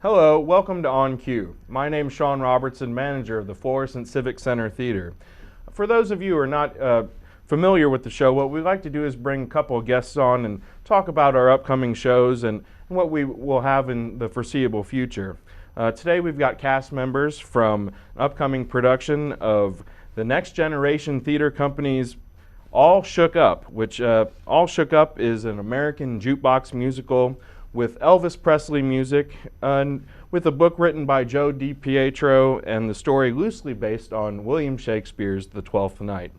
Hello, welcome to On Cue. My name's Sean Robertson, manager of the Florissant Civic Center Theater. For those of you who are not familiar with the show, what we like to do is bring a couple of guests on and talk about our upcoming shows and what we will have in the foreseeable future. Today we've got cast members from an upcoming production of the Next Generation Theater Company's All Shook Up, which All Shook Up is an American jukebox musical with Elvis Presley music, with a book written by Joe DiPietro and the story loosely based on William Shakespeare's The Twelfth Night.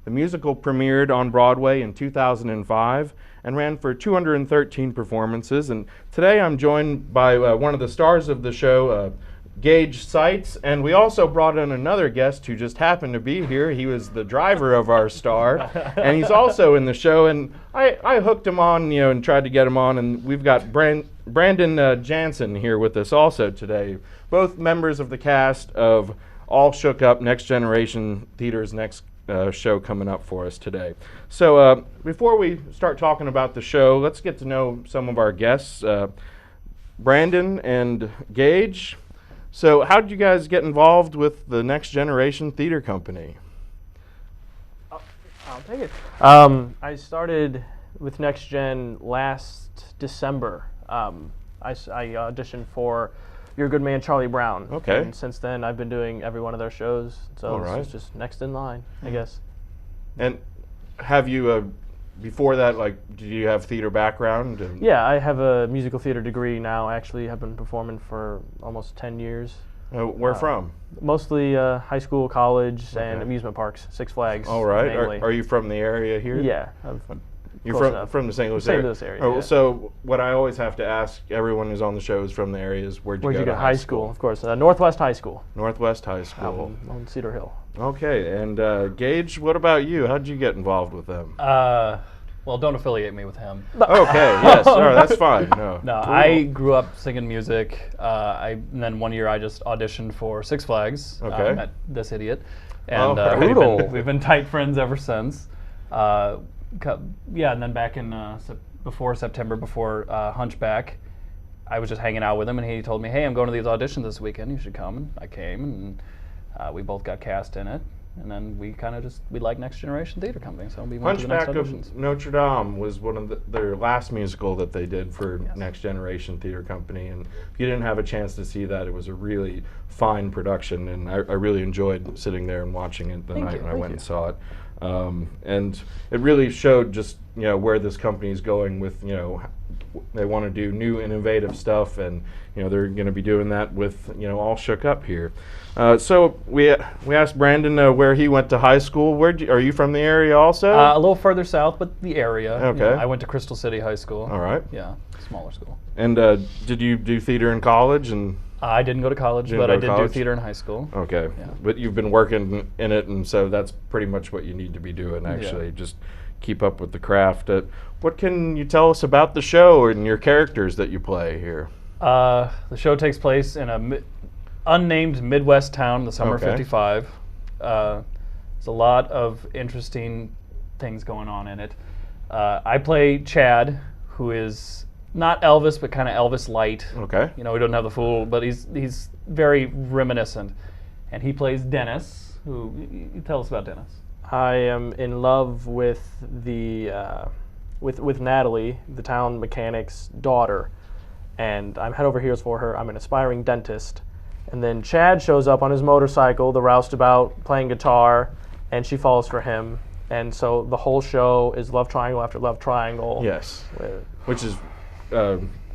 The musical premiered on Broadway in 2005 and ran for 213 performances. And today I'm joined by one of the stars of the show, Gage Seitz, and we also brought in another guest who just happened to be here. He was the driver of our star, and he's also in the show. And I hooked him on, and tried to get him on. And we've got Brandon Jansen here with us also today, both members of the cast of All Shook Up, Next Generation Theater's next show coming up for us today. So before we start talking about the show, let's get to know some of our guests, Brandon and Gage. So how did you guys get involved with the Next Generation Theater Company? I'll take it. I started with Next Gen last December. I auditioned for Your Good Man, Charlie Brown. Okay. And since then, I've been doing every one of their shows. So All right. This is just next in line, I guess. And have you, before that, did you have theater background? Yeah, I have a musical theater degree now. Actually, I've been performing for almost 10 years. Where from? Mostly high school, college, Okay. and amusement parks, Six Flags. All right. Mainly. Are you from the area here? Yeah. You're from the St. Louis area? St. Louis area, Oh, yeah. So what I always have to ask everyone who's on the show is from the area is where'd you go to high school? Of course, Northwest High School. Northwest High School. On Cedar Hill. Okay, and Gage, what about you? How did you get involved with them? Well, don't affiliate me with him. Okay, yes, all right, that's fine. No, No, I grew up singing music. And then one year I just auditioned for Six Flags. Okay. Met this idiot, and brutal. we've been tight friends ever since. And then back in before September, before Hunchback, I was just hanging out with him, and he told me, "Hey, I'm going to these auditions this weekend. You should come." And I came, and we both got cast in it. And then we kind of we like Next Generation Theater Company, so we went to the next Hunchback auditions. of Notre Dame was one of their last musical that they did for Yes. Next Generation Theater Company, and if you didn't have a chance to see that, it was a really fine production, and I really enjoyed sitting there and watching it the night when I went and saw it. And it really showed just where this company is going with they want to do new innovative stuff, and they're going to be doing that with All Shook Up here. So we asked Brandon where he went to high school. Are you from the area also? A little further south, but the area. Okay. I went to Crystal City High School. All right. Yeah, smaller school. And did you do theater in college? And I didn't go to college, Didn't but go I to did college? do theater in high school. okay, Yeah. but you've been working in it, and so that's pretty much what you need to be doing. Actually, Yeah. just keep up with the craft. What can you tell us about the show and your characters that you play here? The show takes place in a unnamed Midwest town in the summer of Okay. '55. There's a lot of interesting things going on in it. I play Chad, who is not Elvis, but kind of Elvis light. Okay. He doesn't have the fool, but he's very reminiscent. And he plays Dennis, who, you tell us about Dennis. I am in love with with Natalie, the town mechanic's daughter, and I'm head over heels for her. I'm an aspiring dentist, and then Chad shows up on his motorcycle, the roustabout, playing guitar, and she falls for him, and so the whole show is love triangle after love triangle. Yes. with- Which is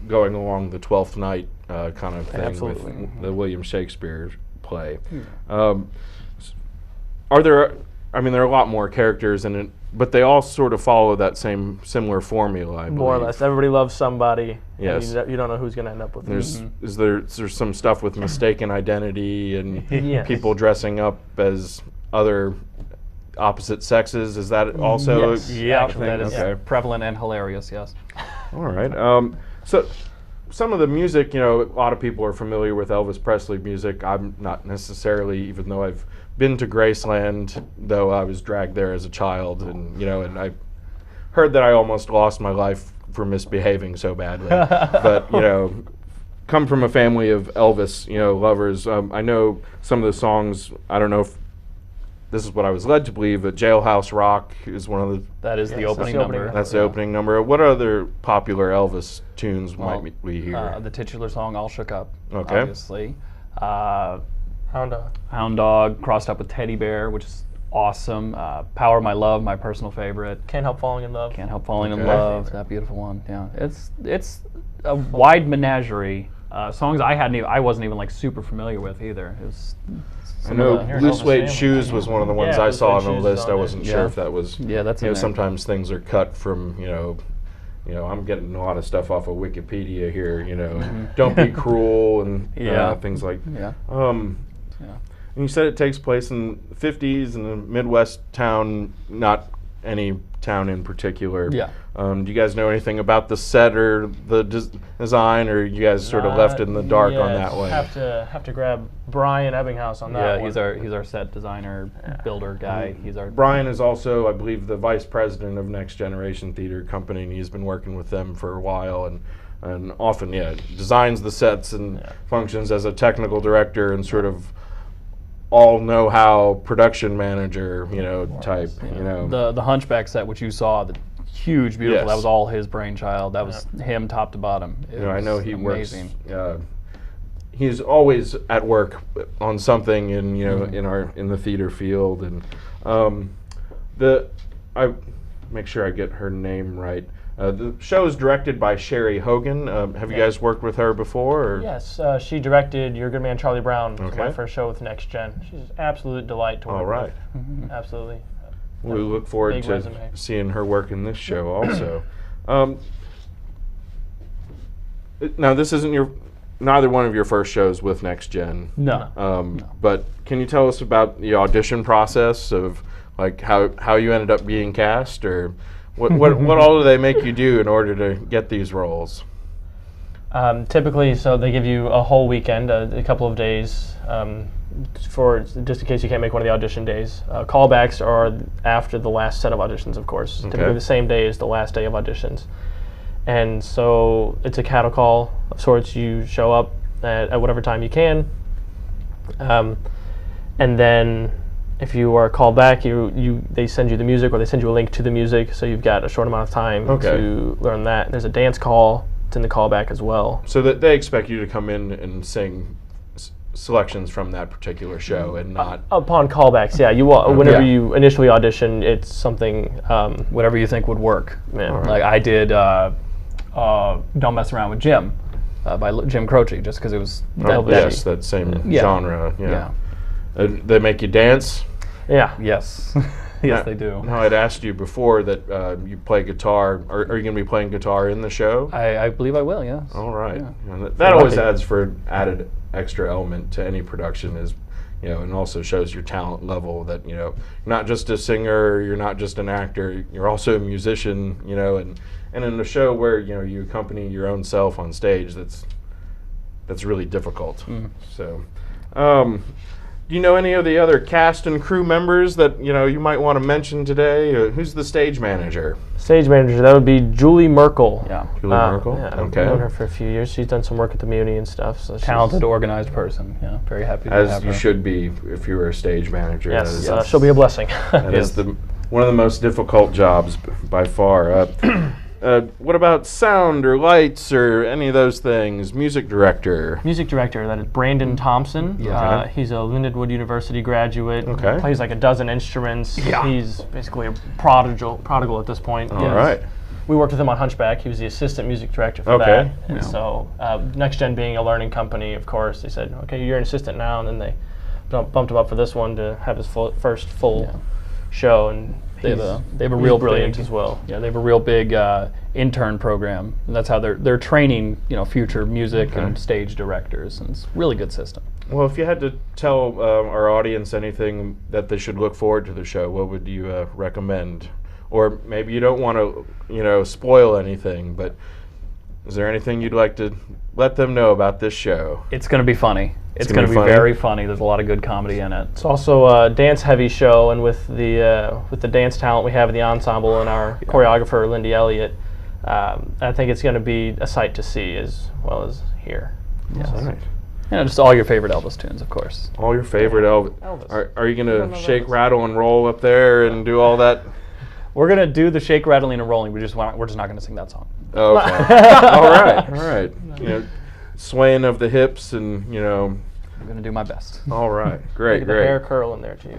going along the Twelfth Night kind of thing Absolutely. with the William Shakespeare play. Are there? I mean, there are a lot more characters in it, but they all sort of follow that same similar formula, I believe. More or less, everybody loves somebody. and Yes. you don't know who's going to end up with who. Is there some stuff with mistaken identity and Yes. people dressing up as other opposite sexes? Is that also Yes. a Yeah, Actually, that is Okay. prevalent and hilarious, yes. All right. So some of the music, a lot of people are familiar with Elvis Presley music. I'm not necessarily, even though I've been to Graceland, though I was dragged there as a child, and and I heard that I almost lost my life for misbehaving so badly. But come from a family of Elvis, lovers. I know some of the songs. I don't know if this is what I was led to believe, but Jailhouse Rock is one of the. That is the Yes, opening that's the number. That's the opening number. What other popular Elvis tunes Well, might we hear? The titular song, All Shook Up, Okay. obviously. Hound Dog. Hound Dog, crossed up with Teddy Bear, which is awesome. Power of My Love, my personal favorite. Can't Help Falling in Love. Can't Help Falling in Okay. Love, that beautiful one. Yeah, it's a wide menagerie. Songs I wasn't even like super familiar with either. It was I some know of the- You're an Loose Elvis Suede family, Shoes yeah. was one of the ones Yeah, I Loose saw on Suede the Shoes list. is I on wasn't it. sure Yeah. if that was. Yeah, that's in there. Sometimes things are cut from I'm getting a lot of stuff off of Wikipedia here. And Don't Be Cruel and Yeah. things like. Yeah. Yeah. Yeah. And you said it takes place in the 50s in a Midwest town, not any town in particular. Yeah. Do you guys know anything about the set or the design, or you guys sort of left in the dark on that one? Have to grab Brian Ebbinghaus on that Yeah, one. he's our set designer, builder guy. He's our Brian is also, I believe, the vice president of Next Generation Theater Company, and he's been working with them for a while, and often, designs the sets and functions as a technical director and sort of all know-how production manager, type, the Hunchback set, which you saw, the huge, beautiful. Yes. That was all his brainchild. That was him, top to bottom. It I know was he amazing. works. He's always at work on something in in the theater field, and I make sure I get her name right. The show is directed by Sherry Hogan. Have you guys worked with her before? Or? Yes, she directed Your Good Man Charlie Brown for my Okay. first show with Next Gen. She's an absolute delight to work All right. with. Absolutely. We look forward Big to resume. seeing her work in this show also. Now, this isn't neither one of your first shows with Next Gen. No. But can you tell us about the audition process of like how you ended up being cast, or what all do they make you do in order to get these roles? Typically, so they give you a whole weekend, a couple of days, for just in case you can't make one of the audition days. Callbacks are after the last set of auditions, of course. Typically the same day as the last day of auditions. And so it's a cattle call of sorts. You show up at whatever time you can. And then if you are called back, they send you the music, or they send you a link to the music, so you've got a short amount of time to learn that. There's a dance call. It's in the callback as well. So that they expect you to come in and sing selections from that particular show, and not Upon callbacks, yeah. Whenever you initially audition, it's something. Whatever you think would work. Yeah. Like I did Don't Mess Around with Jim by Jim Croce, just because it was that same genre. Yeah. They make you dance. Yeah. Yes. Yes, they do. Now, I'd asked you before that you play guitar. Are you going to be playing guitar in the show? I believe I will, yes. All right. Yeah. Yeah, that always adds for added extra element to any production, is and also shows your talent level, that you're not just a singer, you're not just an actor, you're also a musician, and in a show where you accompany your own self on stage, that's really difficult. So do you know any of the other cast and crew members that you might want to mention today? Who's the stage manager? Stage manager, that would be Julie Merkel. Yeah. Julie Merkel? Yeah, I've Okay. known her for a few years. She's done some work at the Muni and stuff. So Talented, organized person. Yeah, very happy to have As her. you should be if you were a stage manager. Yes, That is- she'll be a blessing. That is one of the most difficult jobs by far. What about sound or lights or any of those things? Music director. Music director, that is Brandon Thompson. Okay. He's a Lindenwood University graduate. Okay. Plays like a dozen instruments. Yeah. He's basically a prodigal at this point. All right. We worked with him on Hunchback. He was the assistant music director for Okay. that. And Yeah. so Next Gen being a learning company, of course, they said, okay, you're an assistant now. And then they bumped him up for this one to have his first full show. And They have a he's real brilliant big, as well. Yeah, they have a real big intern program. And that's how they're training, future music and stage directors, and it's a really good system. Well, if you had to tell our audience anything that they should look forward to the show, what would you recommend? Or maybe you don't want to, spoil anything, but is there anything you'd like to let them know about this show? It's going to be funny. It's gonna going to be be funny? very funny. There's a lot of good comedy in it. It's also a dance-heavy show, and with the dance talent we have in the ensemble and our choreographer, Lindy Elliott, I think it's going to be a sight to see as well as hear. Yes. All right. Just all your favorite Elvis tunes, of course. All your favorite Elvis. Elvis. Are you don't going know to shake, Elvis. rattle, and roll up there and do all that? We're gonna do the shake, rattling, and rolling. We're just not gonna sing that song. Oh, okay. All right. Swaying of the hips and, I'm gonna do my best. all right. Great, Get the hair curl in there too.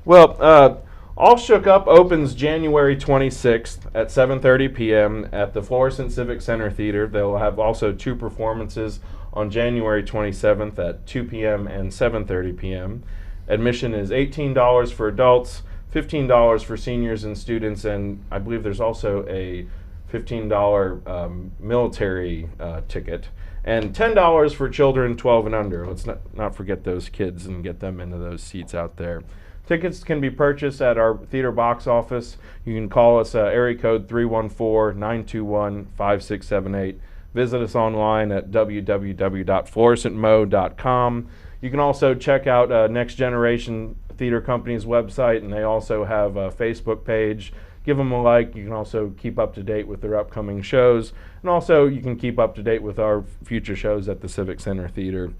Well, All Shook Up opens January 26th at 7:30 p.m. at the Florissant Civic Center Theater. They'll have also 2 performances on January 27th at 2 p.m. and 7:30 p.m. Admission is $18 for adults, $15 for seniors and students, and I believe there's also a $15 military ticket, and $10 for children 12 and under. Let's not forget those kids and get them into those seats out there. Tickets can be purchased at our theater box office. You can call us area code 314-921-5678. Visit us online at www.florissantmo.com. You can also check out Next Generation Theater Company's website, and they also have a Facebook page. Give them a like. You can also keep up to date with their upcoming shows, and also you can keep up to date with our future shows at the Civic Center Theater.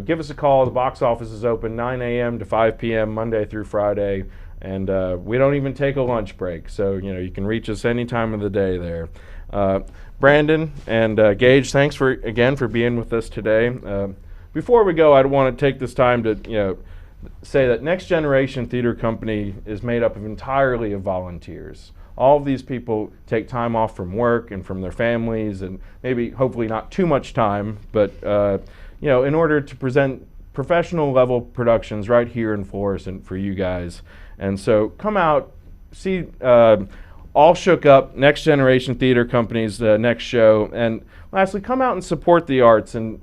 Give us a call. The box office is open 9 a.m. to 5 p.m. Monday through Friday, and we don't even take a lunch break, so you can reach us any time of the day there. Brandon and Gage, thanks again for being with us today. Before we go, I'd want to take this time to say that Next Generation Theater Company is made up entirely of volunteers. All of these people take time off from work and from their families, and maybe hopefully not too much time, but in order to present professional level productions right here in Florissant for you guys. And so come out, see All Shook Up, Next Generation Theater Company's next show, and lastly, come out and support the arts, and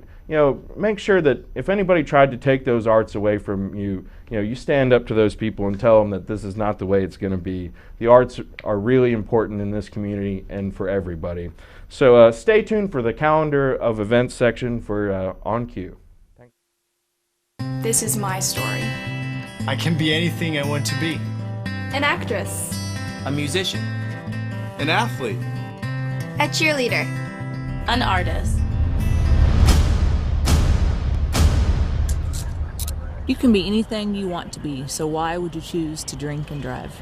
make sure that if anybody tried to take those arts away from you, you stand up to those people and tell them that this is not the way it's going to be. The arts are really important in this community and for everybody. So stay tuned for the calendar of events section for On Cue. This is my story. I can be anything I want to be. An actress. A musician. An athlete. A cheerleader. An artist. You can be anything you want to be, so why would you choose to drink and drive?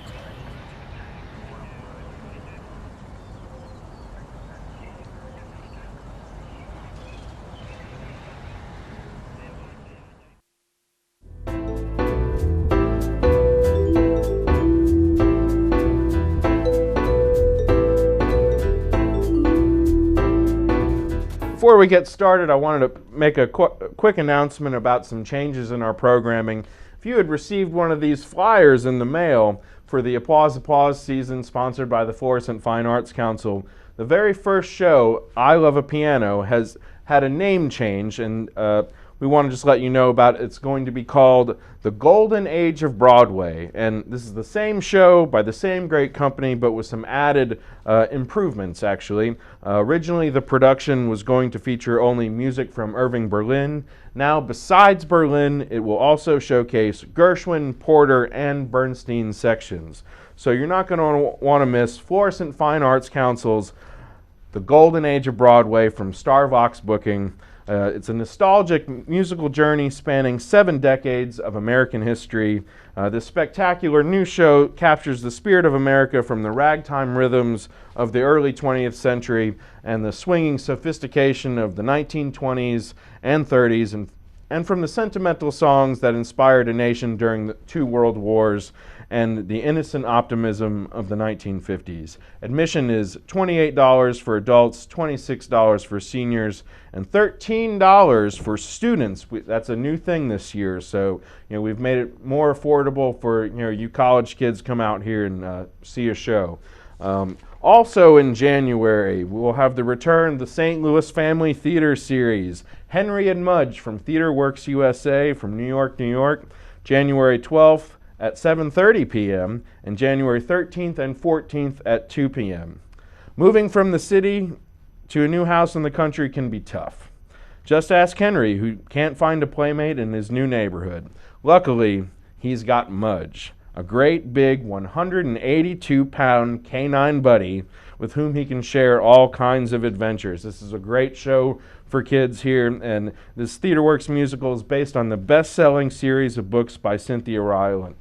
Before we get started, I wanted to make a quick announcement about some changes in our programming. If you had received one of these flyers in the mail for the Applause season sponsored by the Florissant Fine Arts Council, the very first show, I Love a Piano, has had a name change, and we want to just let you know about it. It's going to be called The Golden Age of Broadway, and this is the same show by the same great company, but with some added improvements, actually. Originally, the production was going to feature only music from Irving Berlin. Now, besides Berlin, it will also showcase Gershwin, Porter, and Bernstein sections. So you're not going to want to miss Florissant Fine Arts Council's The Golden Age of Broadway from Starvox Booking. It's a nostalgic musical journey spanning 7 decades of American history. This spectacular new show captures the spirit of America from the ragtime rhythms of the early 20th century and the swinging sophistication of the 1920s and 30s, and from the sentimental songs that inspired a nation during the 2 world wars and the innocent optimism of the 1950s. Admission is $28 for adults, $26 for seniors, and $13 for students. That's a new thing this year, so we've made it more affordable for you college kids come out here and see a show. Also in January, we'll have the return of the St. Louis Family Theater Series, Henry and Mudge from Theater Works USA from New York, New York, January 12th at 7:30 p.m. and January 13th and 14th at 2 p.m. Moving from the city to a new house in the country can be tough. Just ask Henry, who can't find a playmate in his new neighborhood. Luckily, he's got Mudge, a great big 182-pound canine buddy with whom he can share all kinds of adventures. This is a great show for kids here, and this TheaterWorks musical is based on the best-selling series of books by Cynthia Ryland.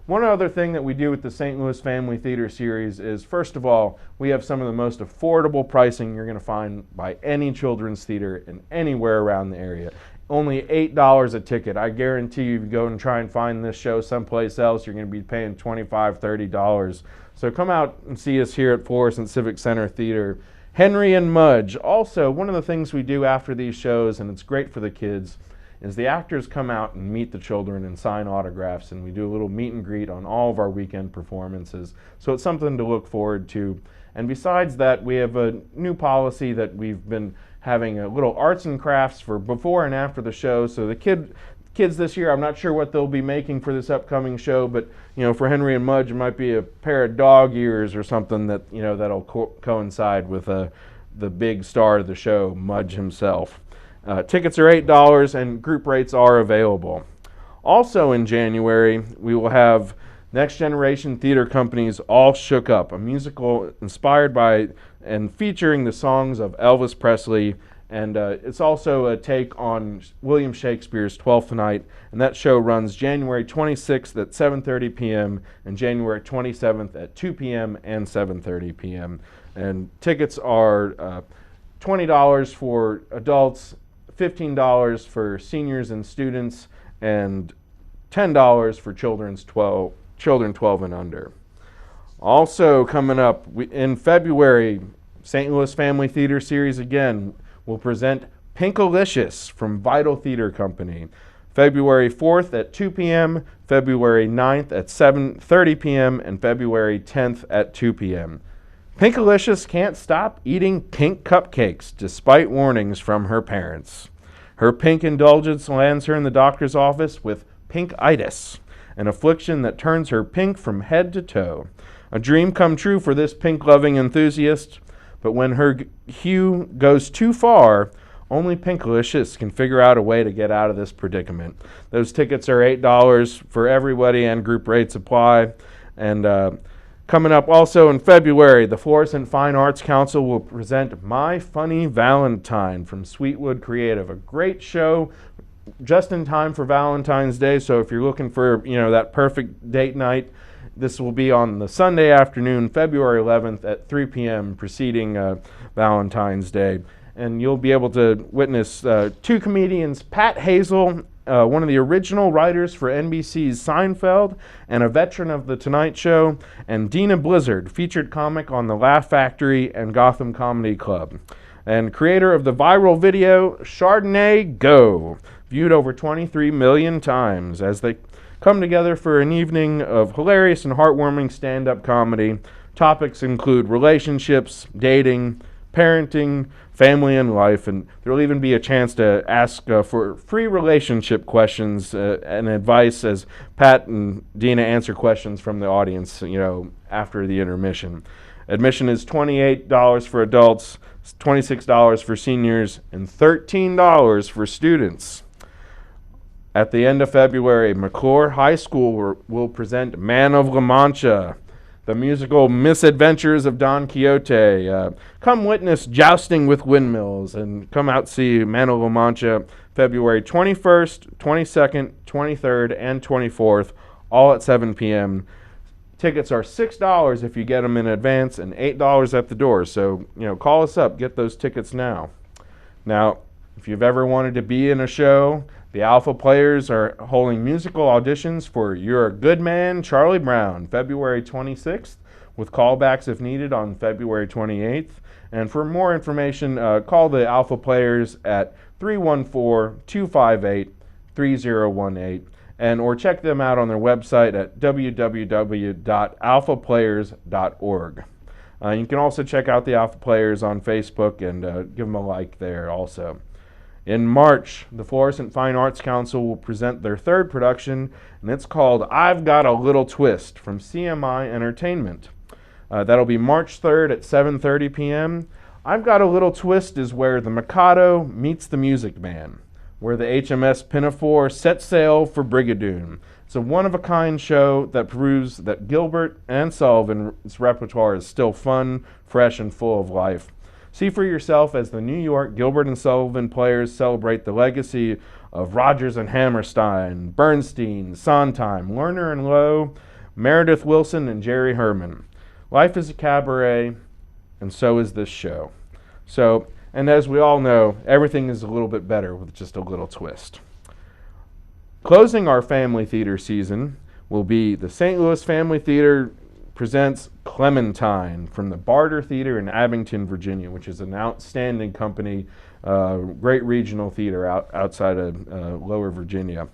One other thing that we do with the St. Louis Family Theater series is, first of all, we have some of the most affordable pricing you're going to find by any children's theater in anywhere around the area. Only $8 a ticket. I guarantee you, if you go and try and find this show someplace else, you're going to be paying $25, $30. So come out and see us here at Florissant Civic Center Theater. Henry and Mudge. Also, one of the things we do after these shows, and it's great for the kids, is the actors come out and meet the children and sign autographs, and we do a little meet and greet on all of our weekend performances. So it's something to look forward to. And besides that, we have a new policy that we've been having a little arts and crafts for before and after the show. So the kids this year, I'm not sure what they'll be making for this upcoming show, but for Henry and Mudge, it might be a pair of dog ears or something that that'll coincide with the big star of the show, Mudge himself. Tickets are $8 and group rates are available. Also in January, we will have Next Generation Theater Company's All Shook Up, a musical inspired by and featuring the songs of Elvis Presley, and it's also a take on William Shakespeare's Twelfth Night, and that show runs January 26th at 7:30 p.m. and January 27th at 2 p.m. and 7:30 p.m. And tickets are $20 for adults, $15 for seniors and students, and $10 for children 12 and under. Also coming up in February, St. Louis Family Theater Series again will present Pinkalicious from Vital Theater Company. February 4th at 2 p.m., February 9th at 7:30 p.m., and February 10th at 2 p.m. Pinkalicious can't stop eating pink cupcakes despite warnings from her parents. Her pink indulgence lands her in the doctor's office with pinkitis, an affliction that turns her pink from head to toe. A dream come true for this pink-loving enthusiast, but when her hue goes too far, only Pinkalicious can figure out a way to get out of this predicament. Those tickets are $8 for everybody and group rates apply. And coming up also in February, the Florissant Fine Arts Council will present My Funny Valentine from Sweetwood Creative, a great show just in time for Valentine's Day. So if you're looking for that perfect date night, this will be on the Sunday afternoon, February 11th at 3 p.m. preceding Valentine's Day. And you'll be able to witness two comedians, Pat Hazel, one of the original writers for NBC's Seinfeld and a veteran of The Tonight Show, and Dina Blizzard, featured comic on The Laugh Factory and Gotham Comedy Club, and creator of the viral video Chardonnay Go, viewed over 23 million times, as they come together for an evening of hilarious and heartwarming stand-up comedy. Topics include relationships, dating, parenting, family, and life, and there will even be a chance to ask for free relationship questions and advice as Pat and Dina answer questions from the audience, after the intermission. Admission is $28 for adults, $26 for seniors, and $13 for students. At the end of February, McClure High School will present Man of La Mancha, the musical Misadventures of Don Quixote. Come witness jousting with windmills and come out see Man of La Mancha February 21st, 22nd, 23rd, and 24th, all at 7 p.m. Tickets are $6 if you get them in advance and $8 at the door. So, call us up, get those tickets now. Now, if you've ever wanted to be in a show, the Alpha Players are holding musical auditions for You're a Good Man, Charlie Brown, February 26th, with callbacks if needed on February 28th. And for more information, call the Alpha Players at 314-258-3018, or check them out on their website at www.alphaplayers.org. You can also check out the Alpha Players on Facebook and give them a like there also. In March, the Florissant Fine Arts Council will present their third production, and it's called I've Got a Little Twist from CMI Entertainment. That'll be March 3rd at 7:30 p.m. I've Got a Little Twist is where the Mikado meets the Music Man, where the HMS Pinafore sets sail for Brigadoon, It's a one-of-a-kind show that proves that Gilbert and Sullivan's repertoire is still fun, fresh, and full of life. See for yourself as the New York Gilbert and Sullivan players celebrate the legacy of Rodgers and Hammerstein, Bernstein, Sondheim, Lerner and Lowe, Meredith Willson, and Jerry Herman. Life is a cabaret, and so is this show. And as we all know, everything is a little bit better with just a little twist. Closing our family theater season will be the St. Louis Family Theater presents Clementine from the Barter Theater in Abington, Virginia, which is an outstanding company, great regional theater outside of Lower Virginia.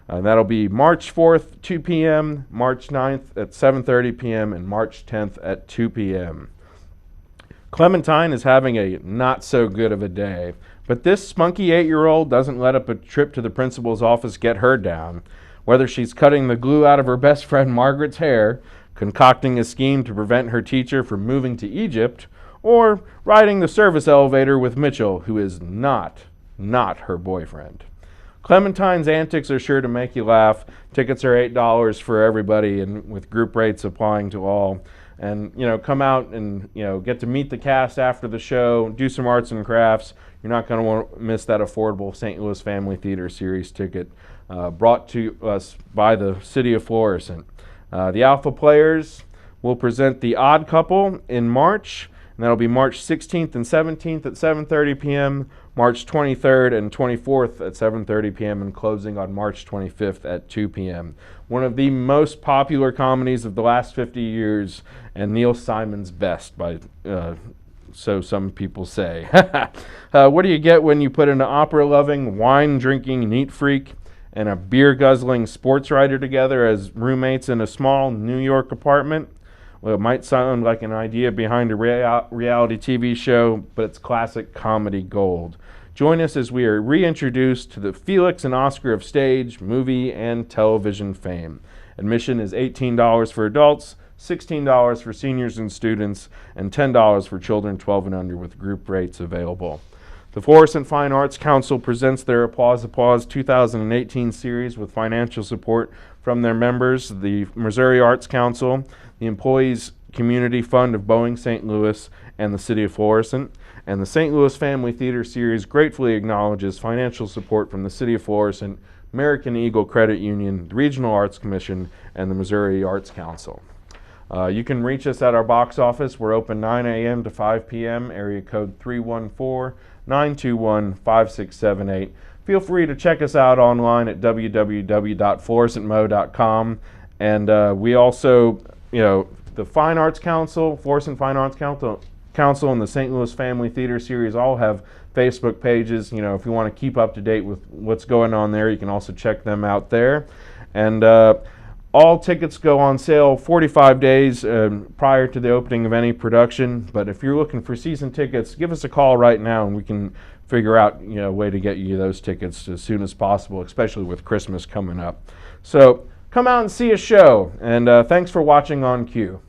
That'll be March 4th, 2 p.m., March 9th at 7:30 p.m., and March 10th at 2 p.m. Clementine is having a not so good of a day, but this spunky 8-year-old doesn't let up a trip to the principal's office get her down. Whether she's cutting the glue out of her best friend Margaret's hair, concocting a scheme to prevent her teacher from moving to Egypt, or riding the service elevator with Mitchell, who is not her boyfriend. Clementine's antics are sure to make you laugh. Tickets are $8 for everybody, and with group rates applying to all. And, come out and, get to meet the cast after the show, do some arts and crafts. You're not going to want to miss that affordable St. Louis Family Theater Series ticket brought to us by the city of Florissant. The Alpha Players will present The Odd Couple in March, and that'll be March 16th and 17th at 7:30 p.m., March 23rd and 24th at 7:30 p.m., and closing on March 25th at 2 p.m. One of the most popular comedies of the last 50 years, and Neil Simon's best, so some people say. What do you get when you put an opera-loving, wine-drinking neat freak and a beer-guzzling sports writer together as roommates in a small New York apartment? Well, it might sound like an idea behind a reality TV show, but it's classic comedy gold. Join us as we are reintroduced to the Felix and Oscar of stage, movie, and television fame. Admission is $18 for adults, $16 for seniors and students, and $10 for children 12 and under with group rates available. The Florissant Fine Arts Council presents their Applause 2018 series with financial support from their members, the Missouri Arts Council, the Employees Community Fund of Boeing St. Louis, and the City of Florissant. And the St. Louis Family Theater Series gratefully acknowledges financial support from the City of Florissant, American Eagle Credit Union, the Regional Arts Commission, and the Missouri Arts Council. You can reach us at our box office. We're open 9 a.m. to 5 p.m., area code 314-921-5678. Feel free to check us out online at www.florissantmo.com. And we also, the Fine Arts Council, Florissant Fine Arts Council, and the St. Louis Family Theater Series all have Facebook pages. If you want to keep up to date with what's going on there, you can also check them out there. And all tickets go on sale 45 days prior to the opening of any production. But if you're looking for season tickets, give us a call right now and we can figure out a way to get you those tickets as soon as possible, especially with Christmas coming up. So come out and see a show, and thanks for watching On Cue.